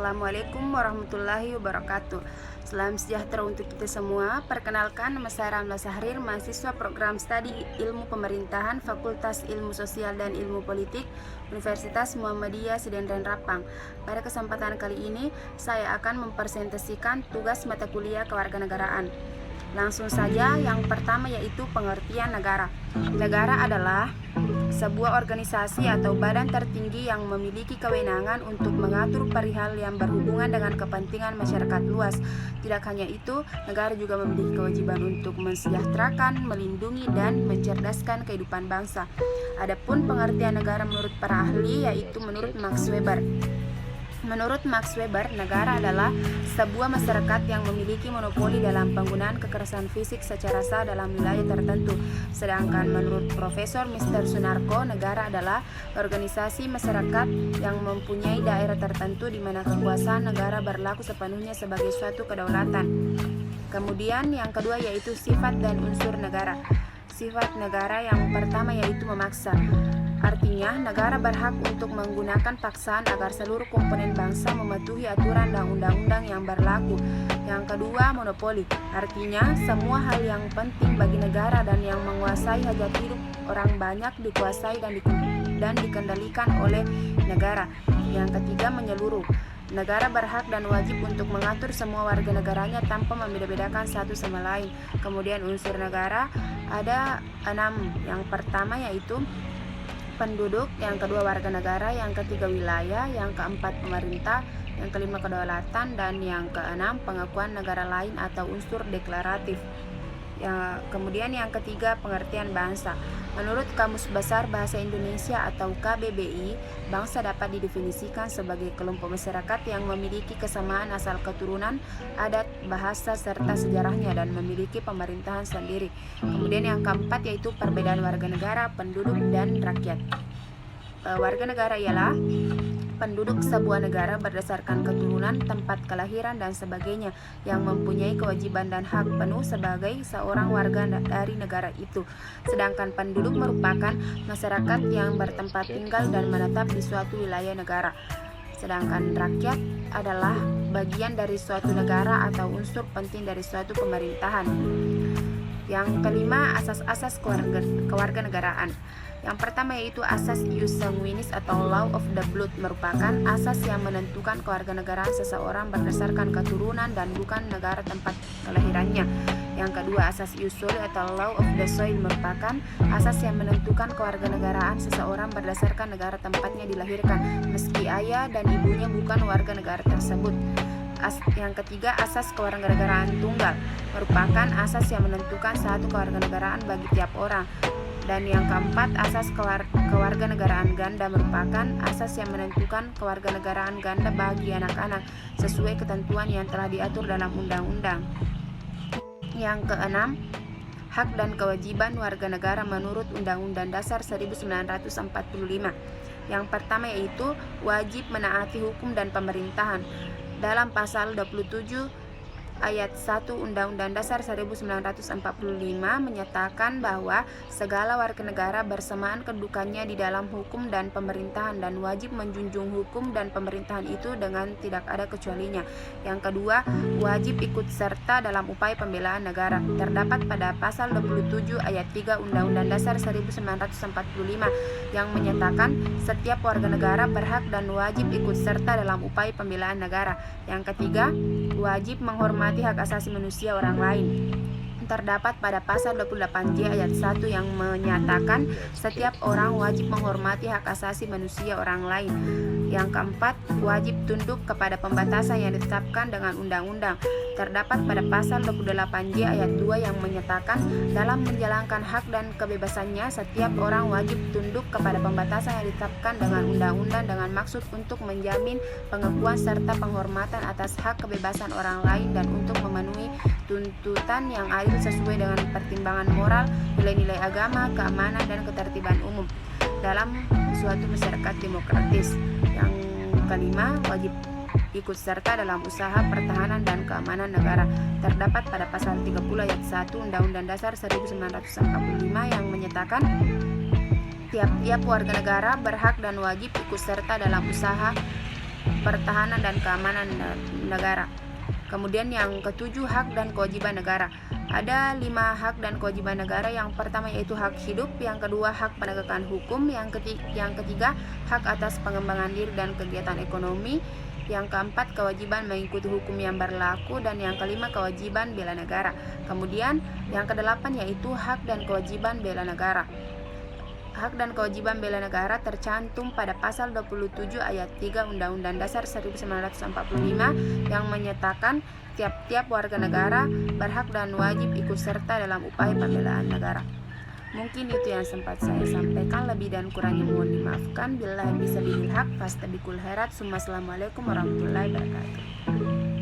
Assalamualaikum warahmatullahi wabarakatuh. Salam sejahtera untuk kita semua. Perkenalkan, nama saya Ramla Sahrir, mahasiswa program studi Ilmu Pemerintahan, Fakultas Ilmu Sosial dan Ilmu Politik, Universitas Muhammadiyah Sedenren Rapang. Pada kesempatan kali ini, saya akan mempresentasikan tugas mata kuliah kewarganegaraan. Langsung saja, yang pertama yaitu pengertian negara. Negara adalah sebuah organisasi atau badan tertinggi yang memiliki kewenangan untuk mengatur perihal yang berhubungan dengan kepentingan masyarakat luas. Tidak hanya itu, negara juga memiliki kewajiban untuk mensejahterakan, melindungi, dan mencerdaskan kehidupan bangsa. Adapun pengertian negara menurut para ahli yaitu menurut Max Weber. Menurut Max Weber, negara adalah sebuah masyarakat yang memiliki monopoli dalam penggunaan kekerasan fisik secara sah dalam wilayah tertentu. Sedangkan menurut Profesor Mr. Sunarko, negara adalah organisasi masyarakat yang mempunyai daerah tertentu di mana kekuasaan negara berlaku sepenuhnya sebagai suatu kedaulatan. Kemudian yang kedua yaitu sifat dan unsur negara. Sifat negara yang pertama yaitu memaksa. Artinya, negara berhak untuk menggunakan paksaan agar seluruh komponen bangsa mematuhi aturan dan undang-undang yang berlaku. Yang kedua, monopoli. Artinya, semua hal yang penting bagi negara dan yang menguasai hajat hidup orang banyak dikuasai dan dikendalikan oleh negara. Yang ketiga, menyeluruh. Negara berhak dan wajib untuk mengatur semua warga negaranya tanpa membeda-bedakan satu sama lain. Kemudian unsur negara ada 6. Yang pertama yaitu penduduk, yang kedua warga negara, yang ketiga wilayah, yang keempat pemerintah, yang kelima kedaulatan, dan yang keenam pengakuan negara lain atau unsur deklaratif. Kemudian yang ketiga pengertian bangsa. Menurut Kamus Besar Bahasa Indonesia atau KBBI, bangsa dapat didefinisikan sebagai kelompok masyarakat yang memiliki kesamaan asal keturunan, adat, bahasa, serta sejarahnya dan memiliki pemerintahan sendiri. Kemudian yang keempat yaitu perbedaan warga negara, penduduk, dan rakyat. Warga negara ialah penduduk sebuah negara berdasarkan keturunan, tempat kelahiran, dan sebagainya yang mempunyai kewajiban dan hak penuh sebagai seorang warga dari negara itu. Sedangkan penduduk merupakan masyarakat yang bertempat tinggal dan menetap di suatu wilayah negara. Sedangkan rakyat adalah bagian dari suatu negara atau unsur penting dari suatu pemerintahan. Yang kelima, asas-asas kewarganegaraan. Yang pertama yaitu asas ius sanguinis atau law of the blood, merupakan asas yang menentukan kewarganegaraan seseorang berdasarkan keturunan dan bukan negara tempat kelahirannya. Yang kedua, asas ius soli atau law of the soil, merupakan asas yang menentukan kewarganegaraan seseorang berdasarkan negara tempatnya dilahirkan, meski ayah dan ibunya bukan warga negara tersebut. Yang ketiga, asas kewarganegaraan tunggal, merupakan asas yang menentukan satu kewarganegaraan bagi tiap orang. Dan yang keempat, asas kewarganegaraan ganda, merupakan asas yang menentukan kewarganegaraan ganda bagi anak-anak sesuai ketentuan yang telah diatur dalam undang-undang. Yang keenam, hak dan kewajiban warga negara menurut Undang-Undang Dasar 1945. Yang pertama yaitu wajib menaati hukum dan pemerintahan. Dalam pasal 27 Ayat 1 Undang-Undang Dasar 1945 menyatakan bahwa segala warga negara bersamaan kedudukannya di dalam hukum dan pemerintahan dan wajib menjunjung hukum dan pemerintahan itu dengan tidak ada kecualinya. Yang kedua, wajib ikut serta dalam upaya pembelaan negara. Terdapat pada pasal 27 ayat 3 Undang-Undang Dasar 1945 yang menyatakan setiap warga negara berhak dan wajib ikut serta dalam upaya pembelaan negara. Yang ketiga, wajib menghormati hak asasi manusia orang lain. Terdapat pada pasal 28J ayat 1 yang menyatakan setiap orang wajib menghormati hak asasi manusia orang lain. Yang keempat, wajib tunduk kepada pembatasan yang ditetapkan dengan undang-undang. Terdapat pada pasal 28J ayat 2 yang menyatakan dalam menjalankan hak dan kebebasannya setiap orang wajib tunduk kepada pembatasan yang ditetapkan dengan undang-undang dengan maksud untuk menjamin pengakuan serta penghormatan atas hak kebebasan orang lain dan untuk memenuhi tuntutan yang adil sesuai dengan pertimbangan moral, nilai-nilai agama, keamanan, dan ketertiban umum dalam suatu masyarakat demokratis. Yang kelima, wajib ikut serta dalam usaha pertahanan dan keamanan negara. Terdapat pada pasal 30 ayat 1 Undang-Undang Dasar 1945 yang menyatakan tiap-tiap warga negara berhak dan wajib ikut serta dalam usaha pertahanan dan keamanan negara. Kemudian yang ketujuh, hak dan kewajiban negara. Ada 5 hak dan kewajiban negara. Yang pertama yaitu hak hidup, yang kedua hak penegakan hukum, yang ketiga hak atas pengembangan diri dan kegiatan ekonomi, yang keempat kewajiban mengikuti hukum yang berlaku, dan yang kelima kewajiban bela negara. Kemudian yang kedelapan yaitu hak dan kewajiban bela negara. Hak dan kewajiban bela negara tercantum pada pasal 27 ayat 3 Undang-Undang Dasar 1945 yang menyatakan tiap-tiap warga negara berhak dan wajib ikut serta dalam upaya pembelaan negara. Mungkin itu yang sempat saya sampaikan, lebih dan kurangnya mohon dimaafkan. Billahi bisabilil haq, fastabiqul khairat. Assalamualaikum warahmatullahi wabarakatuh.